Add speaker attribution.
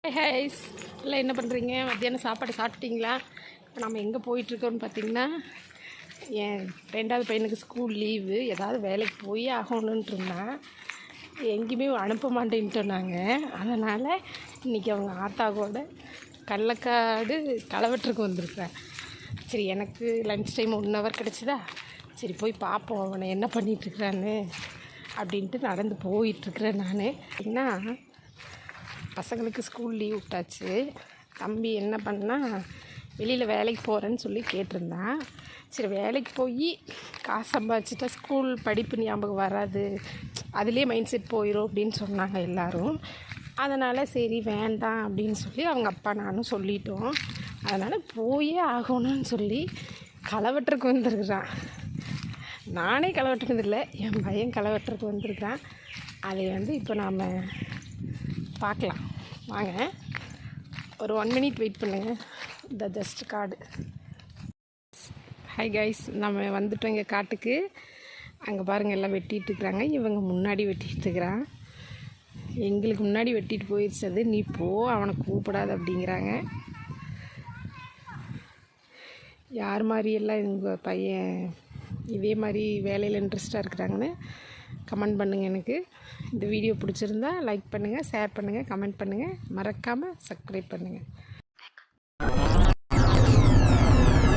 Speaker 1: Highs எல்லாம் என்ன பண்ணுறீங்க? மத்தியானம் சாப்பாடு சாப்பிட்டீங்களா? இப்போ நம்ம எங்கே போயிட்டுருக்கோன்னு பார்த்தீங்கன்னா, என் 2வது பையனுக்கு ஸ்கூல் லீவு, ஏதாவது வேலைக்கு போய் ஆகணுன்ட்டு இருந்தான். எங்கேயுமே அனுப்ப மாட்டேன்ட்டோம் நாங்கள். அதனால் இன்றைக்கி அவங்க ஆத்தாவோட கள்ளக்காடு களவெட்டுருக்கு வந்திருக்கிறேன். சரி, எனக்கு லன்ச் டைம் 1 ஹவர் கிடச்சிதா, சரி போய் பார்ப்போம் அவனை என்ன பண்ணிகிட்ருக்குறான்னு அப்படின்ட்டு நடந்து போயிட்டுருக்குறேன். நான் என்ன, பசங்களுக்கு ஸ்கூல் லீவ் விட்டாச்சு. தம்பி என்ன பண்ணால் வெளியில் வேலைக்கு போகிறேன்னு சொல்லி கேட்டிருந்தான். சரி, வேலைக்கு போய் காசு சம்பாதிச்சிட்டா ஸ்கூல் படிப்பு ஞாபகம் வராது, அதுலேயே மைண்ட் செட் போயிடும் அப்படின்னு சொன்னாங்க எல்லோரும். அதனால் சரி வேண்டாம் அப்படின்னு சொல்லி அவங்க அப்பா நானும் சொல்லிட்டோம். அதனால் போயே ஆகணும்னு சொல்லி களவெட்டுருக்கு வந்திருக்குறான். நானே களவெட்டுறதில்லை, என் பையன் களவெட்டுருக்கு வந்திருக்கான். அதை இப்போ நாம் பார்க்கலாம் வாங்க. ஒரு 1 மினிட் வெயிட் பண்ணுங்கள். இந்த ஜஸ்ட் காடு. ஹை கைஸ், நம்ம வந்துட்டோம் இங்கே காட்டுக்கு. அங்கே பாருங்கள் எல்லாம் வெட்டிகிட்ருக்குறாங்க. இவங்க முன்னாடி வெட்டிகிட்ருக்குறான். எங்களுக்கு முன்னாடி வெட்டிட்டு போயிடுச்சு. அது நீ போ, அவனை கூப்பிடாது அப்படிங்கிறாங்க. யார் மாதிரியெல்லாம் உங்கள் பையன் இதே மாதிரி வேலையில் இன்ட்ரெஸ்ட்டாக இருக்கிறாங்கன்னு கமெண்ட் பண்ணுங்கள். எனக்கு இந்த வீடியோ பிடிச்சிருந்தா லைக் பண்ணுங்கள், ஷேர் பண்ணுங்கள், கமெண்ட் பண்ணுங்கள், மறக்காமல் சப்ஸ்கிரைப் பண்ணுங்கள்.